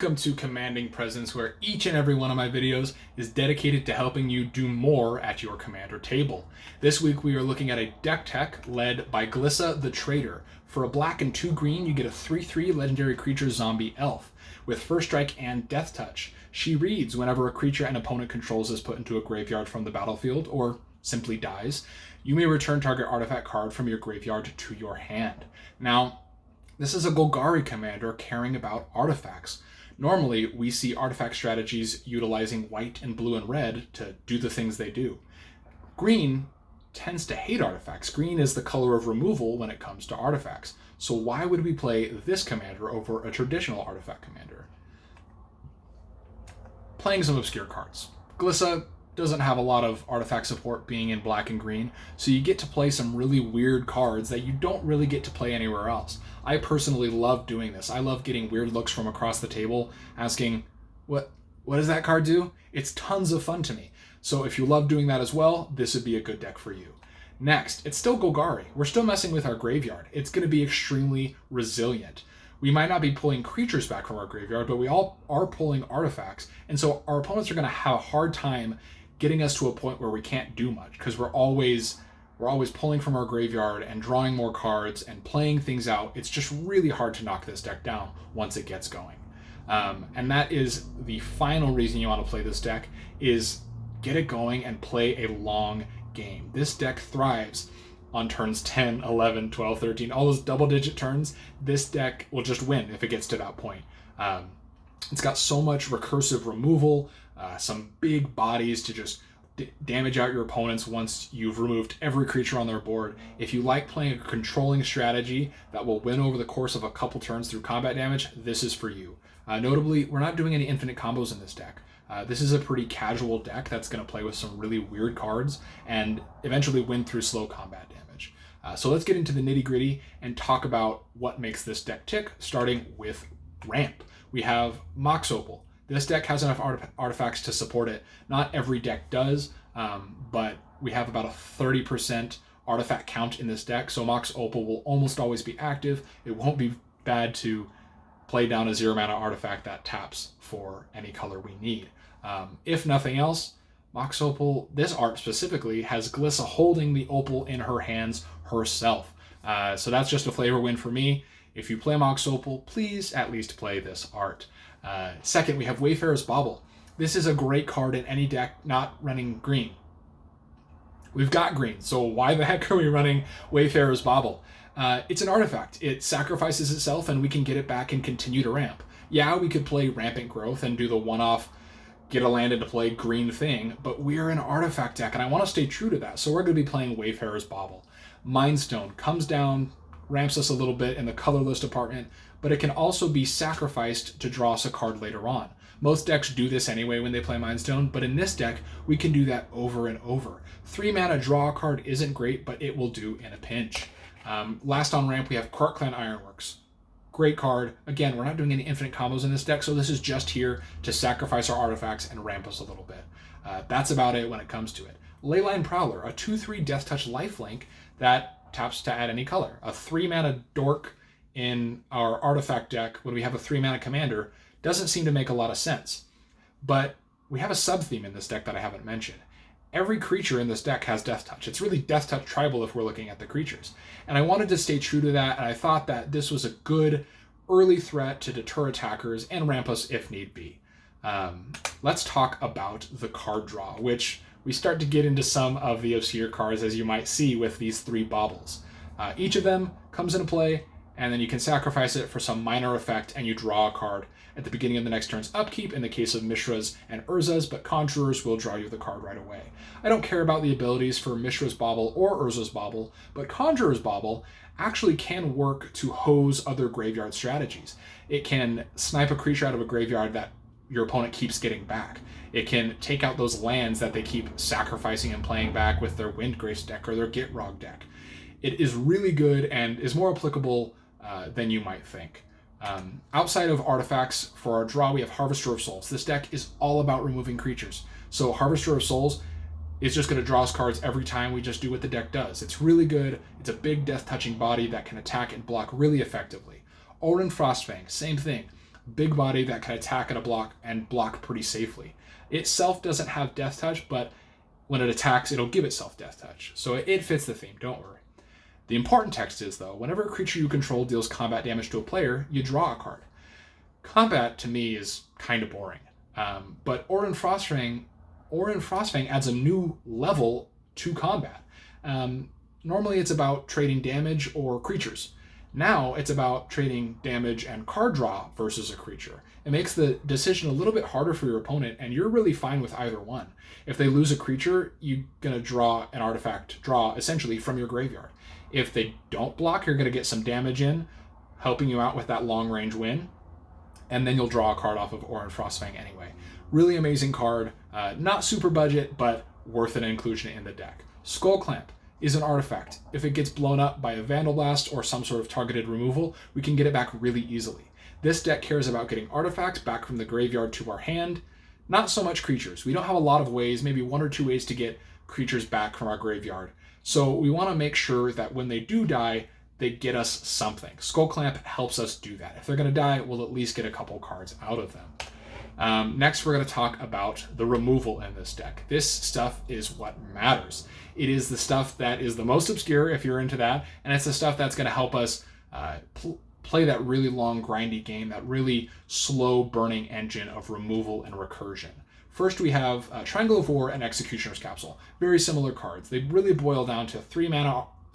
Welcome to Commanding Presence, where each and every one of my videos is dedicated to helping you do more at your commander table. This week we are looking at a deck tech led by Glissa the Traitor. For a black and 2 green, you get a 3/3 legendary creature zombie elf with First Strike and Deathtouch. She reads whenever a creature an opponent controls is put into a graveyard from the battlefield or simply dies. You may return target artifact card from your graveyard to your hand. Now, this is a Golgari commander caring about artifacts. Normally, we see artifact strategies utilizing white and blue and red to do the things they do. Green tends to hate artifacts. Green is the color of removal when it comes to artifacts. So why would we play this commander over a traditional artifact commander? Playing some obscure cards. Glissa doesn't have a lot of artifact support being in black and green, so you get to play some really weird cards that you don't really get to play anywhere else. I personally love doing this. I love getting weird looks from across the table, asking, what does that card do? It's tons of fun to me. So if you love doing that as well, this would be a good deck for you. Next, it's still Golgari. We're still messing with our graveyard. It's going to be extremely resilient. We might not be pulling creatures back from our graveyard, but we all are pulling artifacts, and so our opponents are going to have a hard time getting us to a point where we can't do much, because we're always pulling from our graveyard and drawing more cards and playing things out. It's just really hard to knock this deck down once it gets going. And that is the final reason you want to play this deck, is get it going and play a long game. This deck thrives on turns 10, 11, 12, 13, all those double-digit turns. This deck will just win if it gets to that point. It's got so much recursive removal, some big bodies to just damage out your opponents once you've removed every creature on their board. If you like playing a controlling strategy that will win over the course of a couple turns through combat damage, this is for you. Notably, we're not doing any infinite combos in this deck. This is a pretty casual deck that's going to play with some really weird cards and eventually win through slow combat damage. So let's get into the nitty-gritty and talk about what makes this deck tick, starting with ramp. We have Mox Opal. This deck has enough artifacts to support it. Not every deck does, but we have about a 30% artifact count in this deck, so Mox Opal will almost always be active. It won't be bad to play down a 0 mana artifact that taps for any color we need. If nothing else, Mox Opal, this art specifically, has Glissa holding the Opal in her hands herself. So that's just a flavor win for me. If you play Mox Opal, please at least play this art. Second, we have Wayfarer's Bauble. This is a great card in any deck not running green. We've got green, so why the heck are we running Wayfarer's Bauble? It's an artifact. It sacrifices itself and we can get it back and continue to ramp. Yeah, we could play Rampant Growth and do the one-off get a land into play green thing, but we're an artifact deck and I want to stay true to that, so we're going to be playing Wayfarer's Bauble. Mindstone comes down, ramps us a little bit in the colorless department, but it can also be sacrificed to draw us a card later on. Most decks do this anyway when they play Mindstone, but in this deck, we can do that over and over. 3 mana draw a card isn't great, but it will do in a pinch. Last on ramp, we have Krark Clan Ironworks. Great card. Again, we're not doing any infinite combos in this deck, so this is just here to sacrifice our artifacts and ramp us a little bit. That's about it when it comes to it. Leyline Prowler, a 2/3 Deathtouch lifelink that taps to add any color. A 3 mana dork in our artifact deck when we have a 3 mana commander doesn't seem to make a lot of sense. But we have a sub-theme in this deck that I haven't mentioned. Every creature in this deck has Deathtouch. It's really Deathtouch tribal if we're looking at the creatures. And I wanted to stay true to that, and I thought that this was a good early threat to deter attackers and ramp us if need be. Let's talk about the card draw, which we start to get into some of the obscure cards, as you might see with these 3 baubles. Each of them comes into play, and then you can sacrifice it for some minor effect, and you draw a card at the beginning of the next turn's upkeep in the case of Mishra's and Urza's, but Conjurers will draw you the card right away. I don't care about the abilities for Mishra's Bauble or Urza's Bauble, but Conjurer's Bauble actually can work to hose other graveyard strategies. It can snipe a creature out of a graveyard that your opponent keeps getting back. It can take out those lands that they keep sacrificing and playing back with their Windgrace deck or their Gitrog deck. It is really good and is more applicable than you might think. Outside of artifacts, for our draw, we have Harvester of Souls. This deck is all about removing creatures. So Harvester of Souls is just going to draw us cards every time we just do what the deck does. It's really good. It's a big death-touching body that can attack and block really effectively. Orin Frostfang, same thing. big body that can attack at a block and block pretty safely. Itself doesn't have Deathtouch, but when it attacks, it'll give itself Deathtouch. So it fits the theme, don't worry. The important text is, though, whenever a creature you control deals combat damage to a player, you draw a card. Combat, to me, is kind of boring. But Orin Frostfang adds a new level to combat. Normally it's about trading damage or creatures. Now it's about trading damage and card draw versus a creature. It makes the decision a little bit harder for your opponent, and you're really fine with either one. If they lose a creature, you're going to draw an artifact draw essentially from your graveyard. If they don't block, you're going to get some damage in, helping you out with that long range win, and then you'll draw a card off of Orin Frostfang anyway. Really amazing card, not super budget, but worth an inclusion in the deck. Skull Clamp is an artifact. If it gets blown up by a Vandal Blast or some sort of targeted removal, we can get it back really easily. This deck cares about getting artifacts back from the graveyard to our hand, not so much creatures. We don't have a lot of ways, maybe 1 or 2 ways to get creatures back from our graveyard. So we want to make sure that when they do die, they get us something. Skull Clamp helps us do that. If they're going to die, we'll at least get a couple cards out of them. Next, we're going to talk about the removal in this deck. This stuff is what matters. It is the stuff that is the most obscure, if you're into that, and it's the stuff that's going to help us play that really long, grindy game, that really slow burning engine of removal and recursion. First, we have Triangle of War and Executioner's Capsule. Very similar cards. They really boil down to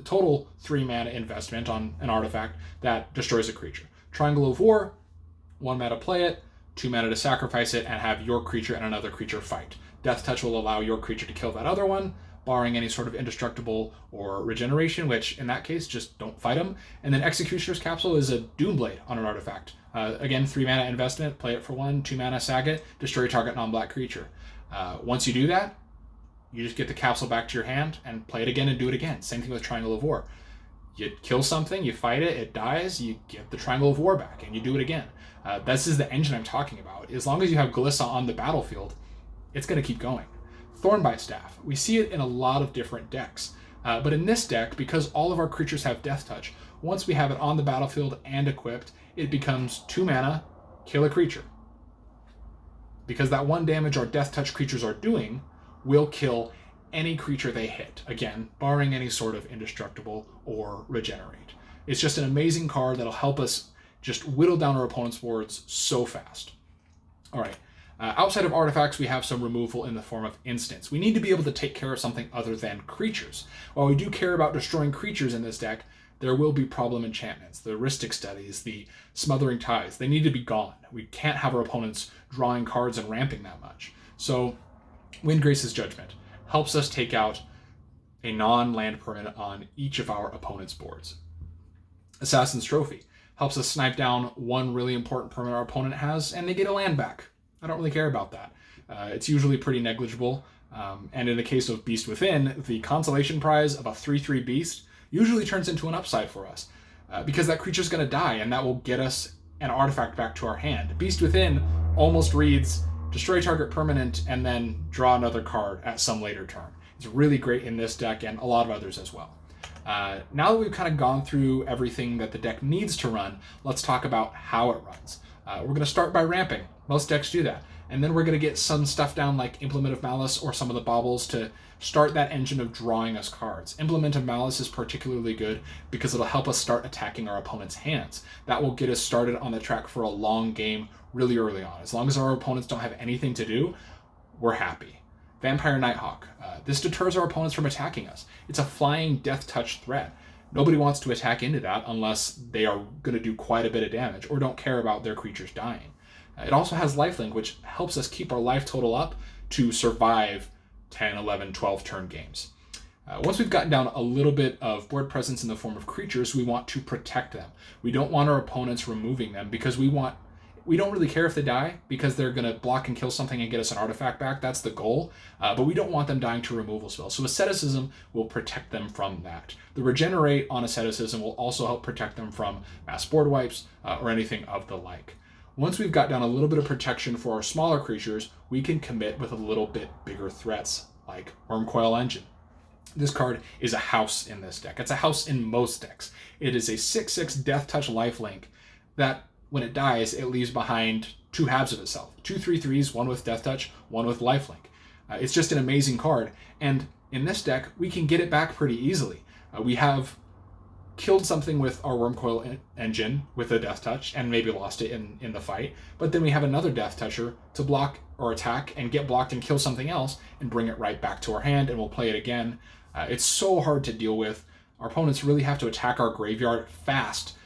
total 3 mana investment on an artifact that destroys a creature. Triangle of War, 1 mana play it, 2 mana to sacrifice it, and have your creature and another creature fight. Deathtouch will allow your creature to kill that other one, barring any sort of indestructible or regeneration, which in that case, just don't fight them. And then Executioner's Capsule is a Doomblade on an artifact. Again, 3 mana investment, play it for 1, 2 mana, sack it, destroy target non-black creature. Once you do that, you just get the capsule back to your hand and play it again and do it again. Same thing with Triangle of War. You kill something, you fight it, it dies, you get the Triangle of War back and you do it again. This is the engine I'm talking about. As long as you have Glissa on the battlefield, it's going to keep going. Thornbite Staff. We see it in a lot of different decks. But in this deck, because all of our creatures have Deathtouch, once we have it on the battlefield and equipped, it becomes 2 mana, kill a creature. Because that 1 damage our Deathtouch creatures are doing will kill any creature they hit. Again, barring any sort of indestructible or regenerate. It's just an amazing card that'll help us just whittle down our opponent's boards so fast. All right. Outside of artifacts, we have some removal in the form of instants. We need to be able to take care of something other than creatures. While we do care about destroying creatures in this deck, there will be problem enchantments, the Rhystic Studies, the Smothering Ties. They need to be gone. We can't have our opponents drawing cards and ramping that much. So Windgrace's Judgment helps us take out a non-land permanent on each of our opponent's boards. Assassin's Trophy helps us snipe down 1 really important permanent our opponent has, and they get a land back. I don't really care about that. It's usually pretty negligible. And in the case of Beast Within, the consolation prize of a 3/3 beast usually turns into an upside for us. Because that creature's going to die, and that will get us an artifact back to our hand. Beast Within almost reads, destroy target permanent, and then draw another card at some later turn. It's really great in this deck, and a lot of others as well. Now that we've kind of gone through everything that the deck needs to run, let's talk about how it runs. We're going to start by ramping. Most decks do that. And then we're going to get some stuff down like Implement of Malice or some of the baubles to start that engine of drawing us cards. Implement of Malice is particularly good because it'll help us start attacking our opponent's hands. That will get us started on the track for a long game really early on. As long as our opponents don't have anything to do, we're happy. Vampire Nighthawk. This deters our opponents from attacking us. It's a flying Deathtouch threat. Nobody wants to attack into that unless they are going to do quite a bit of damage or don't care about their creatures dying. It also has lifelink, which helps us keep our life total up to survive 10, 11, 12 turn games. Once we've gotten down a little bit of board presence in the form of creatures, we want to protect them. We don't want our opponents removing them because we don't really care if they die because they're going to block and kill something and get us an artifact back. That's the goal. But we don't want them dying to removal spells. So asceticism will protect them from that. The regenerate on asceticism will also help protect them from mass board wipes or anything of the like. Once we've got down a little bit of protection for our smaller creatures, we can commit with a little bit bigger threats, like Wormcoil Engine. This card is a house in this deck. It's a house in most decks. It is a 6/6 Deathtouch lifelink that when it dies, it leaves behind 2 halves of itself. 2 3/3s, one with Deathtouch, one with lifelink. It's just an amazing card. And in this deck, we can get it back pretty easily. We have killed something with our Wormcoil engine with a Deathtouch and maybe lost it in the fight. But then we have another Deathtoucher to block or attack and get blocked and kill something else and bring it right back to our hand, and we'll play it again. It's so hard to deal with. Our opponents really have to attack our graveyard fast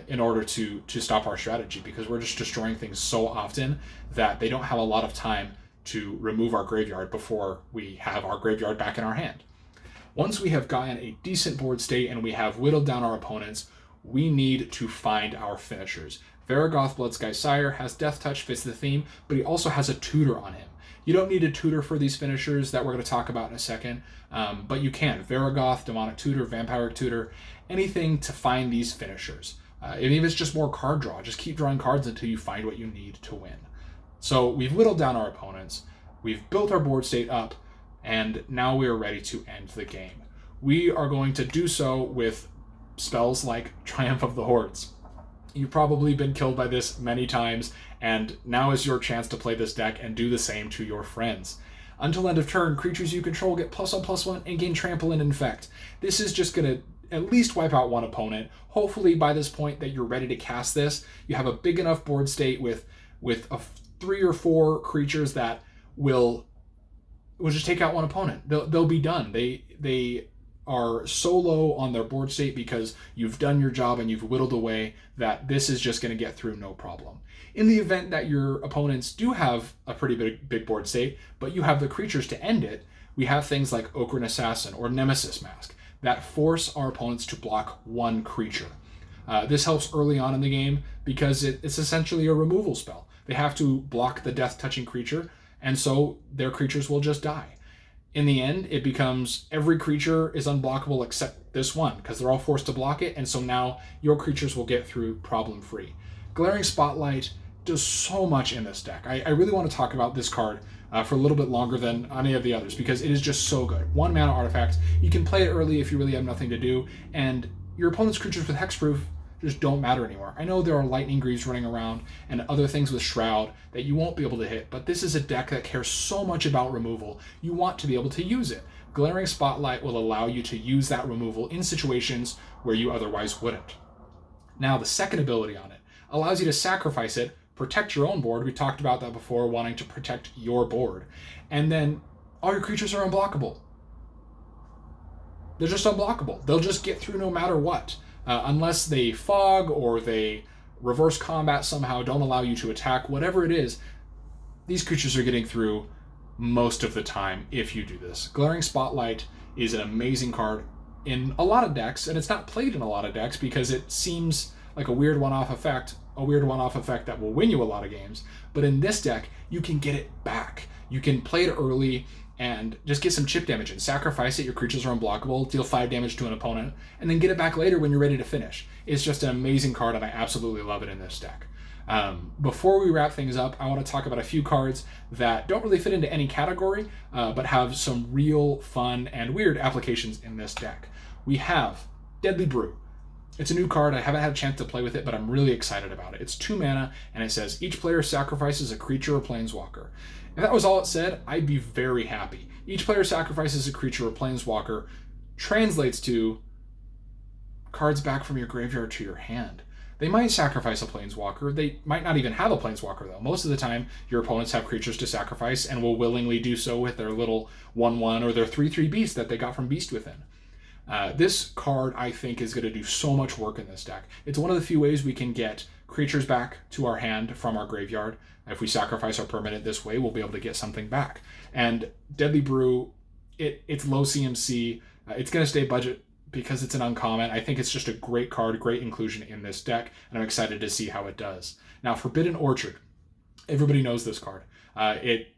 in order to stop our strategy, because we're just destroying things so often that they don't have a lot of time to remove our graveyard before we have our graveyard back in our hand. Once we have gotten a decent board state and we have whittled down our opponents, we need to find our finishers. Varragoth Bloodsky Sire has Deathtouch, fits the theme, but he also has a tutor on him. You don't need a tutor for these finishers that we're going to talk about in a second, but you can. Varragoth, Demonic Tutor, Vampiric Tutor, anything to find these finishers. And even if it's just more card draw, just keep drawing cards until you find what you need to win. So we've whittled down our opponents, we've built our board state up, and now we are ready to end the game. We are going to do so with spells like Triumph of the Hordes. You've probably been killed by this many times, and now is your chance to play this deck and do the same to your friends. Until end of turn, creatures you control get +1/+1 and gain Trample and Infect. This is just going to at least wipe out one opponent. Hopefully by this point that you're ready to cast this, you have a big enough board state with 3 or 4 creatures that will just take out one opponent. They'll be done. They are so low on their board state because you've done your job and you've whittled away that this is just going to get through no problem. In the event that your opponents do have a pretty big board state, but you have the creatures to end it, we have things like Okran Assassin or Nemesis Mask that force our opponents to block one creature. This helps early on in the game because it's essentially a removal spell. They have to block the death-touching creature, and so their creatures will just die. In the end, it becomes every creature is unblockable except this one, because they're all forced to block it, and so now your creatures will get through problem-free. Glaring Spotlight does so much in this deck. I really want to talk about this card for a little bit longer than any of the others, because it is just so good. 1 mana artifact, you can play it early if you really have nothing to do, and your opponent's creatures with hexproof just don't matter anymore. I know there are Lightning Greaves running around and other things with Shroud that you won't be able to hit, but this is a deck that cares so much about removal, you want to be able to use it. Glaring Spotlight will allow you to use that removal in situations where you otherwise wouldn't. Now, the second ability on it allows you to sacrifice it, protect your own board. We talked about that before, wanting to protect your board. And then all your creatures are unblockable. They're just unblockable. They'll just get through no matter what. Unless they fog or they reverse combat somehow, don't allow you to attack, whatever it is, these creatures are getting through most of the time if you do this. Glaring Spotlight is an amazing card in a lot of decks, and it's not played in a lot of decks because it seems like a weird one-off effect that will win you a lot of games. But in this deck, you can get it back. You can play it early and just get some chip damage and sacrifice it. Your creatures are unblockable, deal 5 damage to an opponent, and then get it back later when you're ready to finish. It's just an amazing card, and I absolutely love it in this deck. Before we wrap things up, I want to talk about a few cards that don't really fit into any category, but have some real fun and weird applications in this deck. We have Deadly Brew. It's a new card. I haven't had a chance to play with it, but I'm really excited about it. It's 2 mana, and it says each player sacrifices a creature or planeswalker. If that was all it said, I'd be very happy. Each player sacrifices a creature or planeswalker translates to cards back from your graveyard to your hand. They might sacrifice a planeswalker. They might not even have a planeswalker, though. Most of the time, your opponents have creatures to sacrifice and will willingly do so with their little 1/1 or their 3/3 beast that they got from Beast Within. This card, I think, is going to do so much work in this deck. It's one of the few ways we can get creatures back to our hand from our graveyard. If we sacrifice our permanent this way, we'll be able to get something back. And Deadly Brew, it's low CMC. It's going to stay budget because it's an uncommon. I think it's just a great card, great inclusion in this deck, and I'm excited to see how it does. Now, Forbidden Orchard. Everybody knows this card. It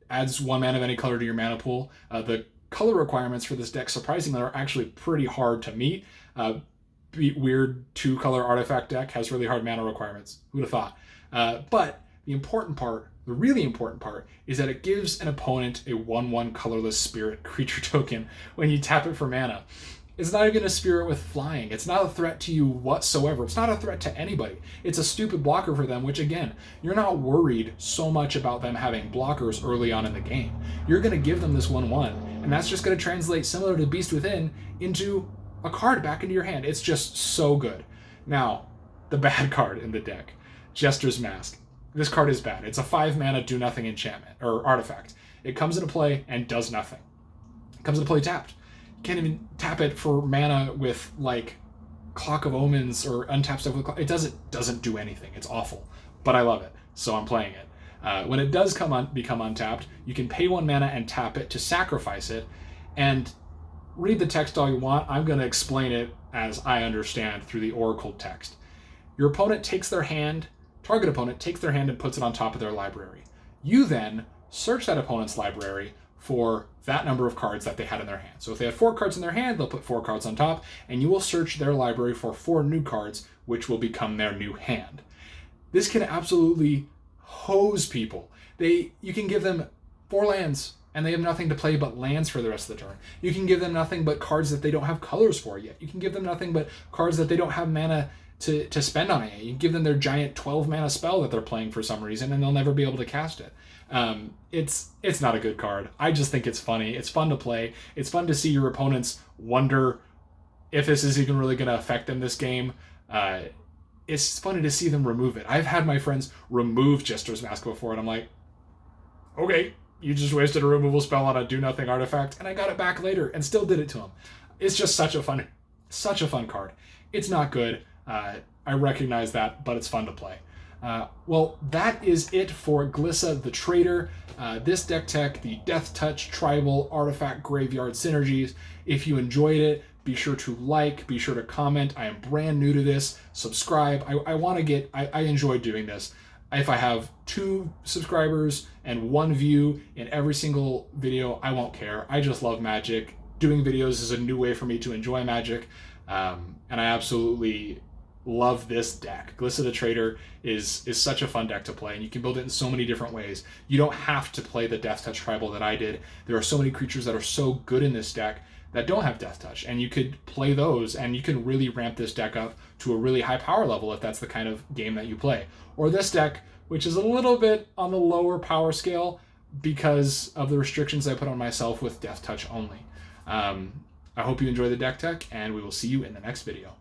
adds 1 mana of any color to your mana pool. The color requirements for this deck, surprisingly, are actually pretty hard to meet. Weird 2-color artifact deck has really hard mana requirements. Who would have thought? But the really important part, is that it gives an opponent a 1/1 colorless spirit creature token when you tap it for mana. It's not even a spirit with flying. It's not a threat to you whatsoever. It's not a threat to anybody. It's a stupid blocker for them, which again, you're not worried so much about them having blockers early on in the game. You're going to give them this 1/1, and that's just going to translate, similar to Beast Within, into a card back into your hand. It's just so good. Now, the bad card in the deck, Jester's Mask. This card is bad. It's a 5-mana do-nothing enchantment, or artifact. It comes into play and does nothing. It comes into play tapped. Can't even tap it for mana with like Clock of Omens or untap stuff with it doesn't do anything. It's awful, but I love it, so I'm playing it. When it does become untapped, you can pay 1 mana and tap it to sacrifice it. And read the text all you want. I'm going to explain it as I understand through the Oracle text. Your opponent takes their hand, target opponent takes their hand and puts it on top of their library. You then search that opponent's library for that number of cards that they had in their hand. So if they had 4 cards in their hand, they'll put 4 cards on top, and you will search their library for 4 new cards, which will become their new hand. This can absolutely hose people. You can give them 4 lands, and they have nothing to play but lands for the rest of the turn. You can give them nothing but cards that they don't have colors for yet. You can give them nothing but cards that they don't have mana to spend on it. You can give them their giant 12 mana spell that they're playing for some reason, and they'll never be able to cast it. It's not a good card. I just think it's funny. It's fun to play. It's fun to see your opponents wonder if this is even really going to affect them this game. It's funny to see them remove it. I've had my friends remove Jester's Mask before, and I'm like, okay, you just wasted a removal spell on a do-nothing artifact, and I got it back later and still did it to him. It's just such a fun card. It's not good. I recognize that, but it's fun to play. Well, that is it for Glissa the Traitor. This deck tech, the Deathtouch Tribal Artifact Graveyard Synergies. If you enjoyed it, be sure to like, be sure to comment. I am brand new to this. Subscribe. I enjoy doing this. If I have 2 subscribers and 1 view in every single video, I won't care. I just love Magic. Doing videos is a new way for me to enjoy Magic. And I absolutely love this deck. Glissa the Traitor is such a fun deck to play, and you can build it in so many different ways. You don't have to play the Deathtouch Tribal that I did. There are so many creatures that are so good in this deck that don't have Deathtouch, and you could play those, and you can really ramp this deck up to a really high power level if that's the kind of game that you play. Or this deck, which is a little bit on the lower power scale because of the restrictions I put on myself with Deathtouch only. I hope you enjoy the deck tech, and we will see you in the next video.